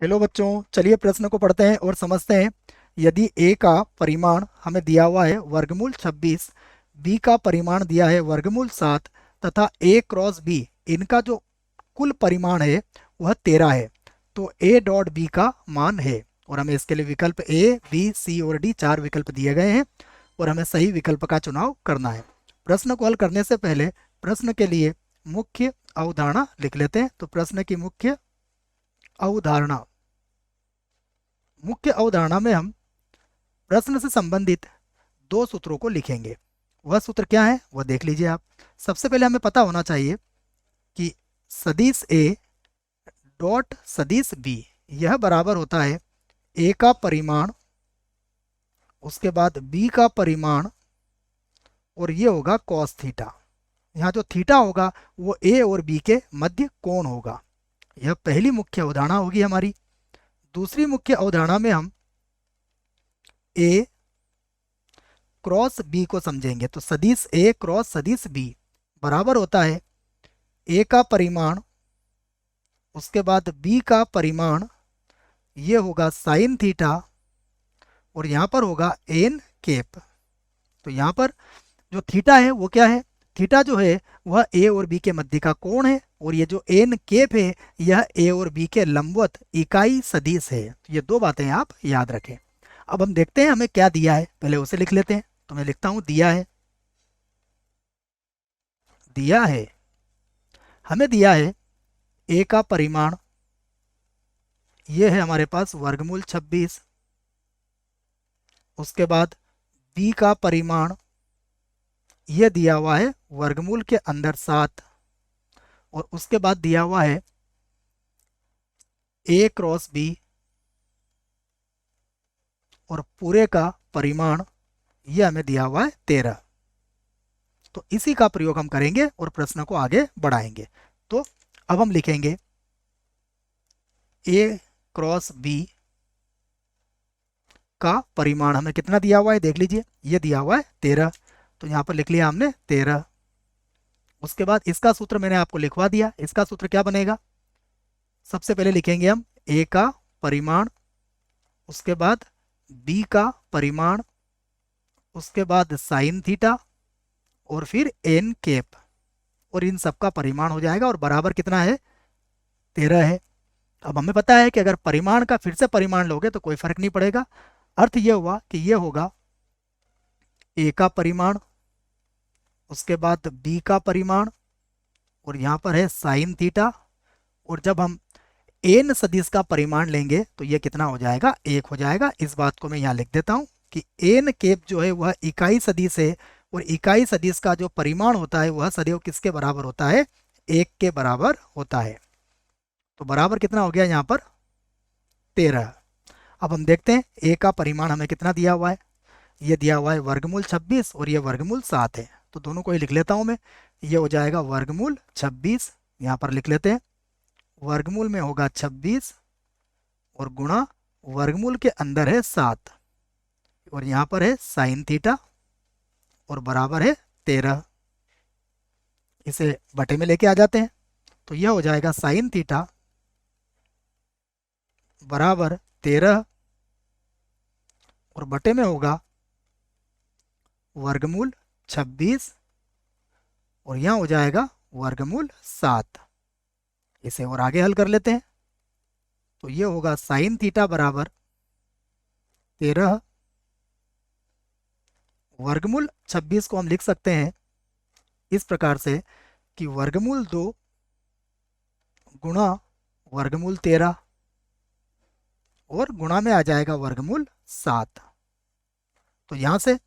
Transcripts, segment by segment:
Hello बच्चों, चलिए प्रश्न को पढ़ते हैं और समझते हैं। यदि a का परिमाण हमें दिया हुआ है वर्गमूल 26, b का परिमाण दिया है वर्गमूल 7 तथा a क्रॉस b इनका जो कुल परिमाण है वह 13 है, तो a डॉट b का मान है। और हमें इसके लिए विकल्प a, b, c और d चार विकल्प दिए गए हैं और हमें सही विकल्प का चुनाव करना है। प्रश्न को हल करने से पहले प्रश्न के लिए मुख्य अवधारणा लिख लेते हैं। तो प्रश्न की अवधारणा मुख्य अवधारणा में हम प्रश्न से संबंधित दो सूत्रों को लिखेंगे। वह सूत्र क्या है वह देख लीजिए आप। सबसे पहले हमें पता होना चाहिए कि सदिश ए डॉट सदिश बी यह बराबर होता है ए का परिमाण, उसके बाद बी का परिमाण और ये होगा कॉस थीटा। यहाँ जो थीटा होगा वो ए और बी के मध्य कोण होगा। यह पहली मुख्य अवधारणा होगी हमारी। दूसरी मुख्य अवधारणा में हम ए क्रॉस बी को समझेंगे। तो सदिश ए क्रॉस सदिश बी बराबर होता है ए का परिमाण, उसके बाद बी का परिमाण, ये होगा साइन थीटा और यहाँ पर होगा एन केप। तो यहाँ पर जो थीटा है वो क्या है? थीटा जो है वह ए और बी के मध्य का कोण है और ये जो एन केप है यह ए और बी के लंबवत इकाई सदिश है। तो ये दो बातें आप याद रखें। अब हम देखते हैं हमें क्या दिया है, पहले उसे लिख लेते हैं। तो मैं लिखता हूं दिया है हमें दिया है ए का परिमाण, ये है हमारे पास वर्गमूल 26। उसके बाद बी का परिमाण यह दिया हुआ है वर्गमूल के अंदर 7 और उसके बाद दिया हुआ है ए क्रॉस बी और पूरे का परिमाण यह हमें दिया हुआ है 13। तो इसी का प्रयोग हम करेंगे और प्रश्न को आगे बढ़ाएंगे। तो अब हम लिखेंगे ए क्रॉस बी का परिमाण हमें कितना दिया हुआ है, देख लीजिए ये दिया हुआ है 13। तो यहाँ पर लिख लिया हमने 13। उसके बाद इसका सूत्र मैंने आपको लिखवा दिया। इसका सूत्र क्या बनेगा? सबसे पहले लिखेंगे हम ए का परिमाण, उसके बाद बी का परिमाण, उसके बाद साइन थीटा और फिर एन केप और इन सब का परिमाण हो जाएगा और बराबर कितना है? 13 है। अब हमें पता है कि अगर परिमाण का फिर से परिमाण लोगे तो कोई फर्क नहीं पड़ेगा। अर्थ यह हुआ कि यह होगा ए का परिमाण, उसके बाद बी का परिमाण और यहाँ पर है साइन थीटा। और जब हम एन सदिश का परिमाण लेंगे तो यह कितना हो जाएगा? 1 हो जाएगा। इस बात को मैं यहाँ लिख देता हूँ कि एन केप जो है वह इकाई सदिश है और इकाई सदिश का जो परिमाण होता है वह सदैव किसके बराबर होता है? 1 के बराबर होता है। तो बराबर कितना हो गया यहाँ पर? 13। अब हम देखते हैं ए का परिमाण हमें कितना दिया हुआ है। ये दिया हुआ है वर्गमूल 26 और ये वर्गमूल 7 है। तो दोनों को ही लिख लेता हूँ मैं। ये हो जाएगा वर्गमूल 26, यहाँ पर लिख लेते हैं। वर्गमूल में होगा 26 और गुणा वर्गमूल के अंदर है 7 और यहाँ पर है साइन थीटा और बराबर है 13। इसे बटे में लेके आ जाते हैं। तो यह हो जाएगा साइन थीटा बराबर 13 और बटे में होगा वर्गमूल 26 और यहाँ हो जाएगा वर्गमूल 7। इसे और आगे हल कर लेते हैं। तो ये होगा साइन थीटा बराबर 13 वर्गमूल 26 को हम लिख सकते हैं इस प्रकार से कि वर्गमूल 2 गुणा वर्गमूल 13 और गुणा में आ जाएगा वर्गमूल 7। तो यहाँ से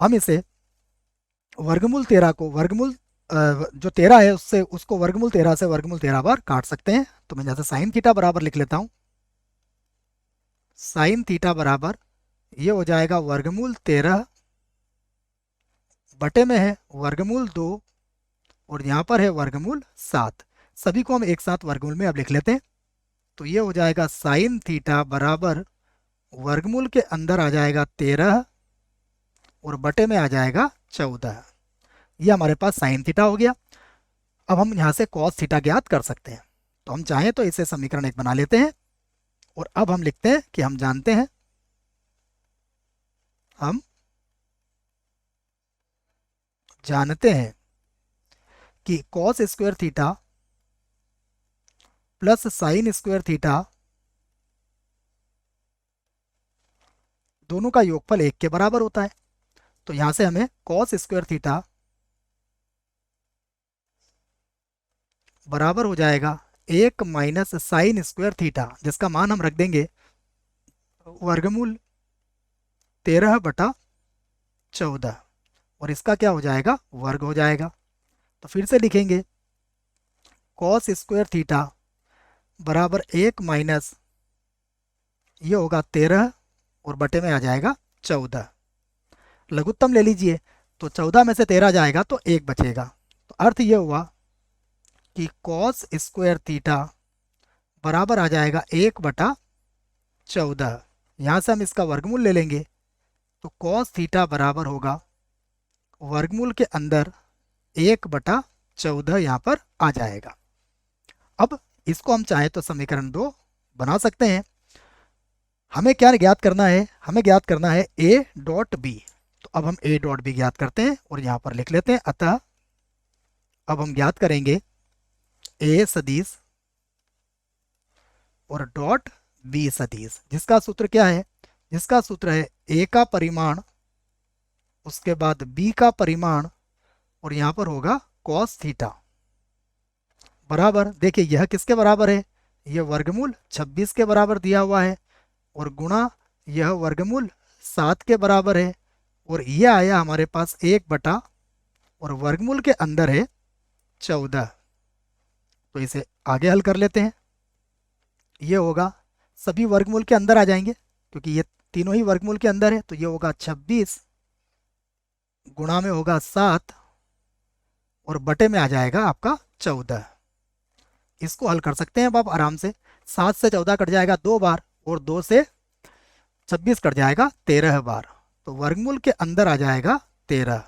हम इसे वर्गमूल 13 को जो 13 है उससे उसको वर्गमूल 13 से वर्गमूल 13 बार काट सकते हैं। तो मैं जैसे साइन थीटा बराबर लिख लेता हूँ। साइन थीटा बराबर ये हो जाएगा वर्गमूल 13 बटे में है वर्गमूल 2 और यहाँ पर है वर्गमूल 7। सभी को हम एक साथ वर्गमूल में अब लिख लेते हैं। तो ये हो जाएगा साइन थीटा बराबर वर्गमूल के अंदर आ जाएगा 13 और बटे में आ जाएगा 14। ये हमारे पास साइन थीटा हो गया। अब हम यहाँ से कॉस थीटा ज्ञात कर सकते हैं। तो हम चाहें तो इसे समीकरण 1 बना लेते हैं। और अब हम लिखते हैं कि हम जानते हैं कि cos square theta plus sine square theta दोनों का योगफल 1 के बराबर होता है। तो यहां से हमें कॉस स्क्वायर थीटा बराबर हो जाएगा 1 माइनस साइन स्क्वायर थीटा, जिसका मान हम रख देंगे वर्गमूल 13/14, और इसका क्या हो जाएगा, वर्ग हो जाएगा। तो फिर से लिखेंगे कॉस स्क्वायर थीटा बराबर 1 माइनस, ये होगा 13 और बटे में आ जाएगा 14। लघुत्तम ले लीजिए, तो 14 में से 13 जाएगा तो 1 बचेगा। तो अर्थ ये हुआ कि कॉस स्क्वायर थीटा बराबर आ जाएगा 1/14। यहाँ से हम इसका वर्गमूल ले लेंगे, तो कॉस थीटा बराबर होगा वर्गमूल के अंदर 1/14 यहाँ पर आ जाएगा। अब इसको हम चाहें तो समीकरण 2 बना सकते हैं। हमें क्या ज्ञात करना है, हमें ज्ञात करना है ए डॉट बी। तो अब हम ए डॉट बी ज्ञात करते हैं और यहाँ पर लिख लेते हैं। अतः अब हम ज्ञात करेंगे ए सदिश और डॉट बी सदिश, जिसका सूत्र क्या है, जिसका सूत्र है ए का परिमाण, उसके बाद बी का परिमाण, और यहाँ पर होगा कॉस थीटा बराबर, देखिए यह किसके बराबर है, यह वर्गमूल 26 के बराबर दिया हुआ है, और गुणा यह वर्गमूल 7 के बराबर है, और यह आया हमारे पास 1 और वर्गमूल के अंदर है 14। तो इसे आगे हल कर लेते हैं। ये होगा, सभी वर्गमूल के अंदर आ जाएंगे क्योंकि ये तीनों ही वर्गमूल के अंदर है। तो ये होगा 26 गुणा में होगा 7 और बटे में आ जाएगा आपका 14। इसको हल कर सकते हैं अब आप आराम से। 7 से 14 कट जाएगा 2 बार, और 2 से 26 कट जाएगा 13 बार। तो वर्गमूल के अंदर आ जाएगा 13।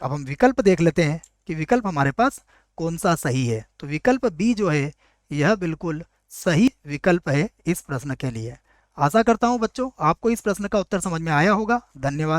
अब हम विकल्प देख लेते हैं कि विकल्प हमारे पास कौन सा सही है। तो विकल्प बी जो है यह बिल्कुल सही विकल्प है इस प्रश्न के लिए। आशा करता हूं बच्चों आपको इस प्रश्न का उत्तर समझ में आया होगा। धन्यवाद।